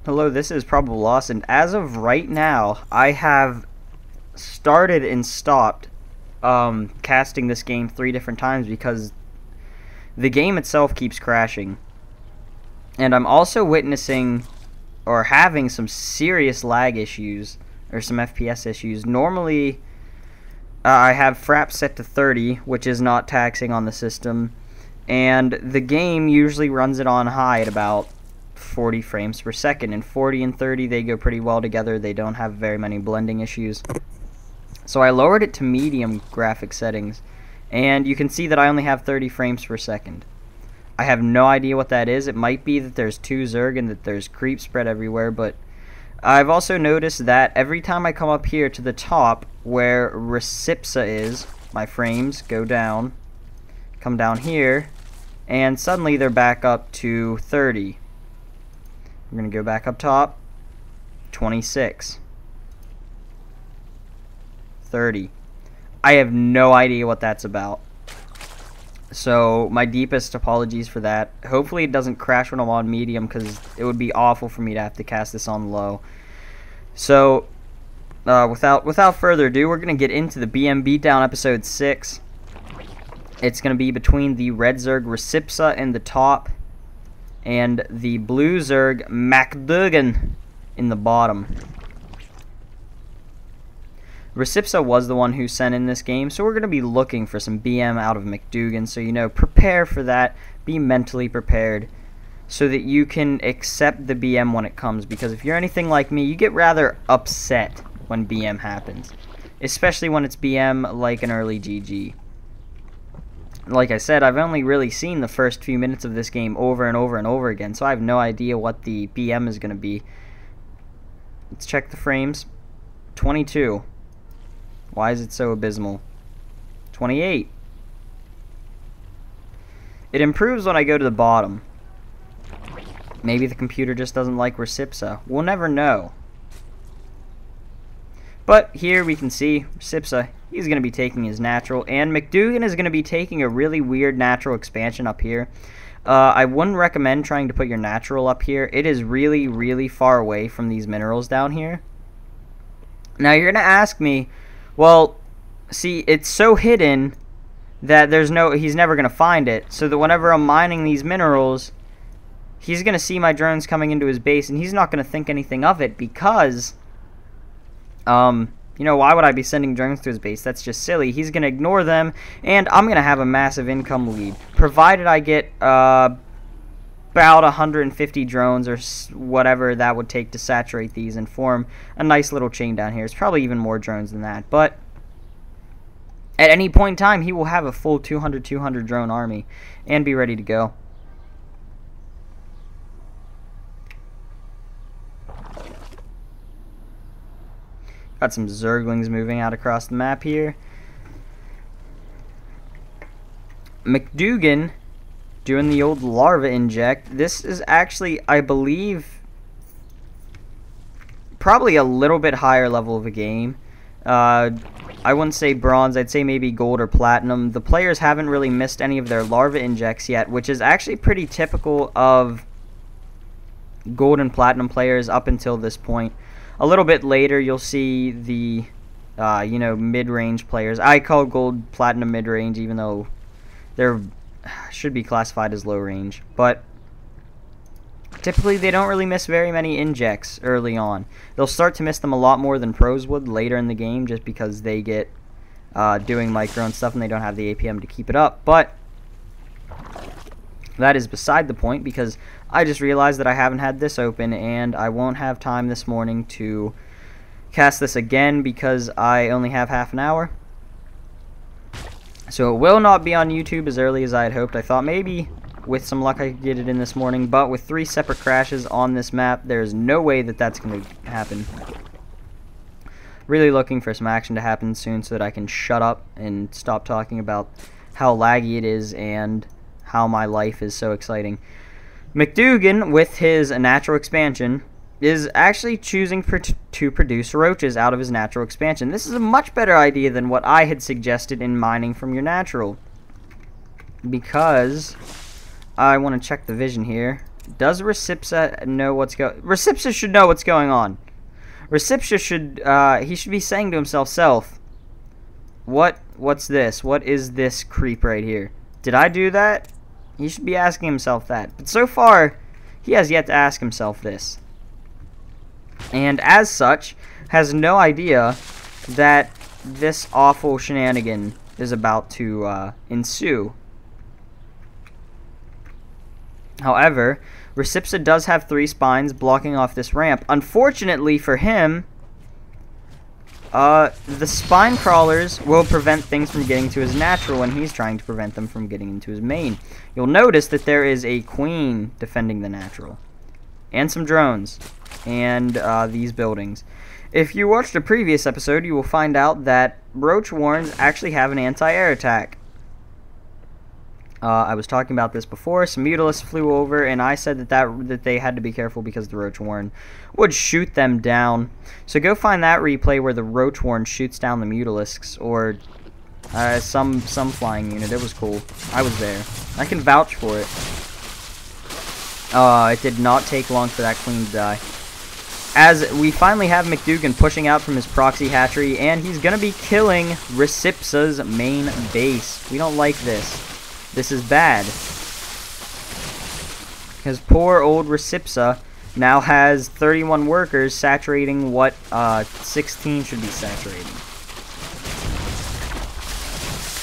Hello, this is Probable Loss, and as of right now, I have started and stopped casting this game 3 different times because the game itself keeps crashing. And I'm also witnessing or having some serious lag issues or some FPS issues. Normally, I have fraps set to 30, which is not taxing on the system, and the game usually runs it on high at about 40 frames per second, and 40 and 30 they go pretty well together. They don't have very many blending issues. So I lowered it to medium graphic settings, and you can see that I only have 30 frames per second. I have no idea what that is. It might be that there's 2 Zerg and that there's creep spread everywhere, but I've also noticed that every time I come up here to the top where Recipsa is, my frames go down, come down here, and suddenly they're back up to 30. I'm going to go back up top, 26, 30. I have no idea what that's about. So my deepest apologies for that. Hopefully it doesn't crash when I'm on medium, because it would be awful for me to have to cast this on low. So without further ado, we're going to get into the BM Beatdown episode 6. It's going to be between the red Zerg Recipsa in the top and the blue Zerg McDoooooogan in the bottom. Recipsa was the one who sent in this game, so we're going to be looking for some BM out of McDoooooogan, so you know, prepare for that, be mentally prepared, so that you can accept the BM when it comes, because if you're anything like me, you get rather upset when BM happens, especially when it's BM like an early GG. Like I said, I've only really seen the first few minutes of this game over and over and over again, so I have no idea what the BM is going to be. Let's check the frames. 22. Why is it so abysmal? 28. It improves when I go to the bottom. Maybe the computer just doesn't like Recipsa. We'll never know. But here we can see Recipsa, he's going to be taking his natural, and McDoooooogan is going to be taking a really weird natural expansion up here. I wouldn't recommend trying to put your natural up here. It is really, really far away from these minerals down here. Now you're going to ask me, well, see, it's so hidden that he's never going to find it, so that whenever I'm mining these minerals, he's going to see my drones coming into his base, and he's not going to think anything of it, because you know, why would I be sending drones to his base? That's just silly. He's going to ignore them, and I'm going to have a massive income lead, provided I get about 150 drones or whatever that would take to saturate these and form a nice little chain down here. It's probably even more drones than that, but at any point in time, he will have a full 200 drone army and be ready to go. Got some Zerglings moving out across the map here. McDoooooogan doing the old larva inject. This is actually, I believe, probably a little bit higher level of a game. I wouldn't say bronze, I'd say maybe gold or platinum. The players haven't really missed any of their larva injects yet, which is actually pretty typical of gold and platinum players up until this point. A little bit later, you'll see the, you know, mid-range players. I call gold platinum mid-range, even though they're should be classified as low-range. But typically, they don't really miss very many injects early on. They'll start to miss them a lot more than pros would later in the game, just because they get doing micro and stuff, and they don't have the APM to keep it up. But that is beside the point, because I just realized that I haven't had this open, and I won't have time this morning to cast this again because I only have half an hour. So it will not be on YouTube as early as I had hoped. I thought maybe with some luck I could get it in this morning, but with 3 separate crashes on this map, there's no way that that's going to happen. Really looking for some action to happen soon so that I can shut up and stop talking about how laggy it is and how my life is so exciting. McDoooooogan, with his natural expansion, is actually choosing to produce roaches out of his natural expansion. This is a much better idea than what I had suggested in mining from your natural, because I want to check the vision here. Does Recipsa know what's Recipsa should know what's going on. Recipsa should, he should be saying to himself, what's this? What is this creep right here? Did I do that? He should be asking himself that. But so far, he has yet to ask himself this. And as such, has no idea that this awful shenanigan is about to ensue. However, Recipsa does have 3 spines blocking off this ramp. Unfortunately for him, the spine crawlers will prevent things from getting to his natural when he's trying to prevent them from getting into his main. You'll notice that there is a queen defending the natural. And some drones. And these buildings. If you watched a previous episode, you will find out that Roach Warrens actually have an anti-air attack. I was talking about this before. Some Mutalisks flew over, and I said that they had to be careful because the Roach Warren would shoot them down. So go find that replay where the Roach Warren shoots down the Mutalisks, or some flying unit. It was cool. I was there. I can vouch for it. It did not take long for that queen to die. As we finally have McDoooooogan pushing out from his proxy hatchery, and he's going to be killing Recipsa's main base. We don't like this. This is bad. Because poor old Recipsa now has 31 workers saturating what 16 should be saturating.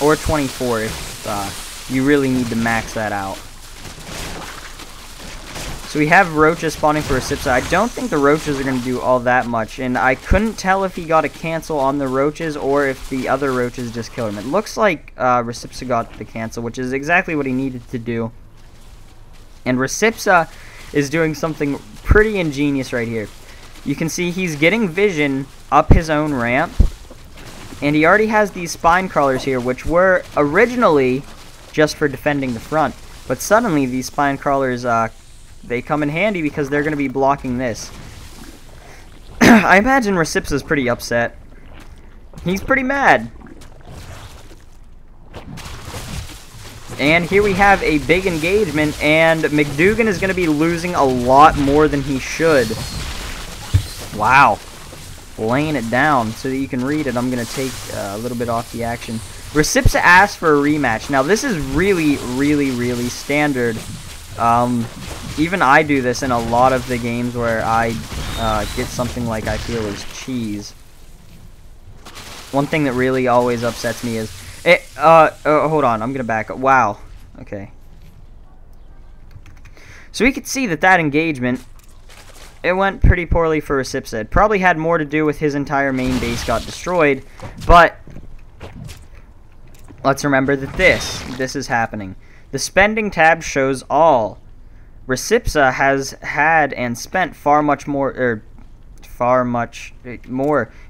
Or 24 if you really need to max that out. So we have roaches spawning for Recipsa. I don't think the roaches are going to do all that much, and I couldn't tell if he got a cancel on the roaches or if the other roaches just killed him. It looks like Recipsa got the cancel, which is exactly what he needed to do. And Recipsa is doing something pretty ingenious right here. You can see he's getting vision up his own ramp, and he already has these spine crawlers here, which were originally just for defending the front. But suddenly these spine crawlers they come in handy because they're going to be blocking this. I imagine Recipsa's pretty upset. He's pretty mad. And here we have a big engagement, and McDoooooogan is going to be losing a lot more than he should. Wow. Laying it down so that you can read it. I'm going to take a little bit off the action. Recipsa asked for a rematch. Now, this is really, really, really standard. Even I do this in a lot of the games where I get something like I feel is cheese. One thing that really always upsets me is hold on, I'm gonna back up. Wow. Okay. So we could see that engagement, it went pretty poorly for Recipsa. It probably had more to do with his entire main base got destroyed, but let's remember that this is happening. The spending tab shows all. Recipsa has had and spent far much more.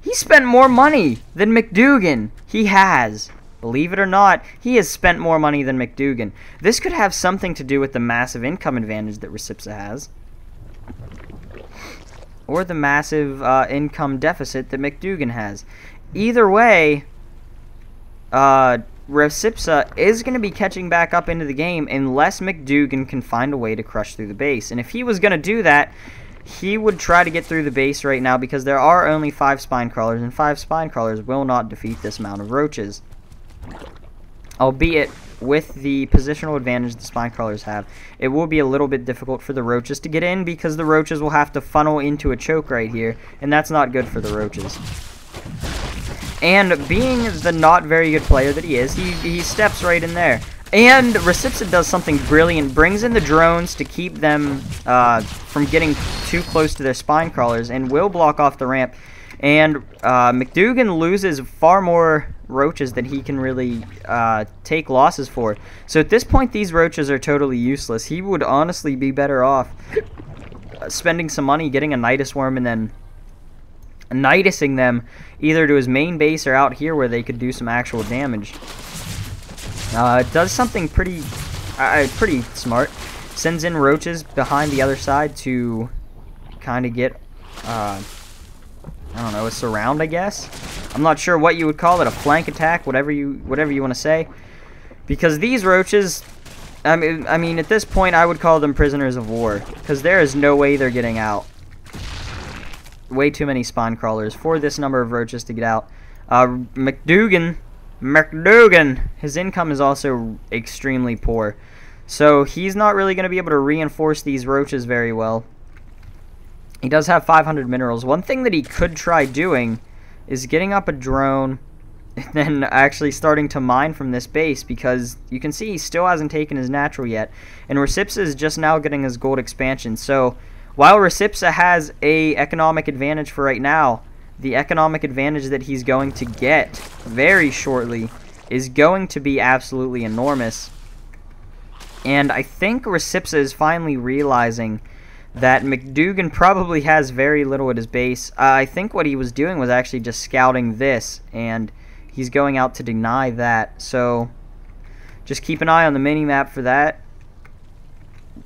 He spent more money than McDoooooogan. He has. Believe it or not, he has spent more money than McDoooooogan. This could have something to do with the massive income advantage that Recipsa has. Or the massive income deficit that McDoooooogan has. Either way, Recipsa is going to be catching back up into the game unless McDoooooogan can find a way to crush through the base. And if he was going to do that, he would try to get through the base right now because there are only 5 spine crawlers, and 5 spine crawlers will not defeat this amount of roaches. Albeit, with the positional advantage the spine crawlers have, it will be a little bit difficult for the roaches to get in because the roaches will have to funnel into a choke right here, and that's not good for the roaches. And being the not very good player that he is, he steps right in there. And Recipsa does something brilliant, brings in the drones to keep them from getting too close to their spine crawlers, and will block off the ramp. And McDoooooogan loses far more roaches than he can really take losses for. So at this point, these roaches are totally useless. He would honestly be better off spending some money, getting a Nidus worm, and then Nidusing them either to his main base or out here where they could do some actual damage. It does something pretty smart. Sends in roaches behind the other side to kind of get, I don't know, a surround, I guess. I'm not sure what you would call it, a flank attack, whatever you want to say. Because these roaches, I mean, at this point, I would call them prisoners of war, because there is no way they're getting out. Way too many spawn crawlers for this number of roaches to get out. McDoooooogan, his income is also extremely poor, so he's not really going to be able to reinforce these roaches very well. He does have 500 minerals. One thing that he could try doing is getting up a drone and then actually starting to mine from this base, because you can see he still hasn't taken his natural yet, and Recipsa is just now getting his gold expansion. So while Recipsa has a economic advantage for right now, the economic advantage that he's going to get very shortly is going to be absolutely enormous. And I think Recipsa is finally realizing that McDoooooogan probably has very little at his base. I think what he was doing was actually just scouting this, and he's going out to deny that. So just keep an eye on the mini-map for that.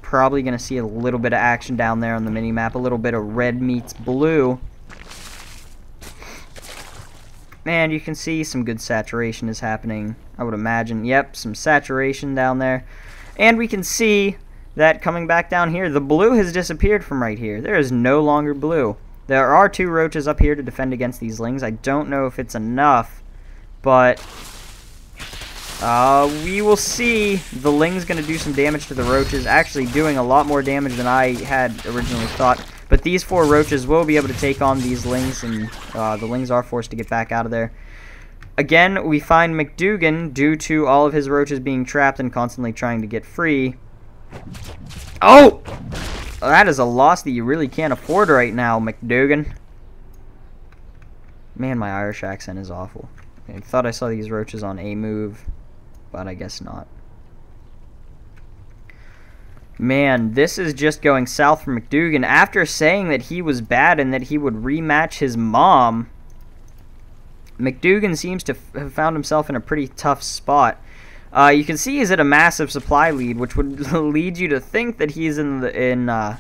Probably going to see a little bit of action down there on the mini-map. A little bit of red meets blue. And you can see some good saturation is happening, I would imagine. Yep, some saturation down there. And we can see that coming back down here, the blue has disappeared from right here. There is no longer blue. There are 2 roaches up here to defend against these lings. I don't know if it's enough, but we will see. The ling's going to do some damage to the roaches, actually doing a lot more damage than I had originally thought. But these 4 roaches will be able to take on these lings, and the lings are forced to get back out of there. Again, we find McDoooooogan, due to all of his roaches being trapped and constantly trying to get free. Oh! That is a loss that you really can't afford right now, McDoooooogan. Man, my Irish accent is awful. I thought I saw these roaches on a move, but I guess not. Man, this is just going south for McDoooooogan. After saying that he was bad and that he would rematch his mom, McDoooooogan seems to have found himself in a pretty tough spot. You can see he's at a massive supply lead, which would lead you to think that he's in a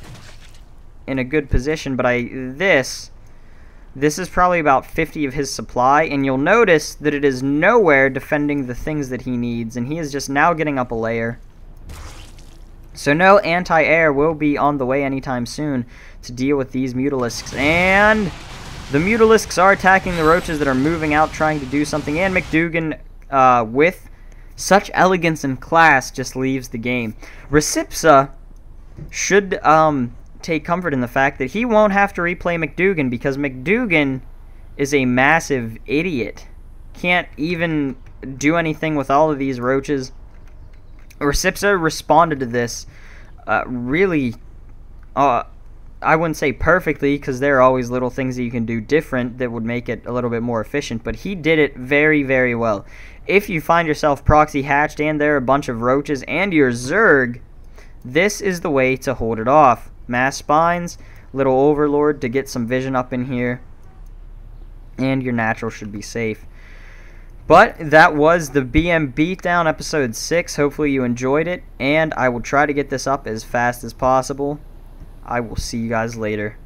good position. But this is probably about 50 of his supply, and you'll notice that it is nowhere defending the things that he needs, and he is just now getting up a layer. So no anti-air will be on the way anytime soon to deal with these mutalisks. And the mutalisks are attacking the roaches that are moving out, trying to do something. And McDoooooogan, with such elegance and class, just leaves the game. Recipsa should take comfort in the fact that he won't have to replay McDoooooogan, because McDoooooogan is a massive idiot. Can't even do anything with all of these roaches. Recipsa responded to this really, I wouldn't say perfectly, because there are always little things that you can do different that would make it a little bit more efficient, but he did it very, very well. If you find yourself proxy hatched and there are a bunch of roaches and your Zerg, this is the way to hold it off. Mass spines, little overlord to get some vision up in here, and your natural should be safe. But that was the BM Beatdown episode 6. Hopefully you enjoyed it, and I will try to get this up as fast as possible. I will see you guys later.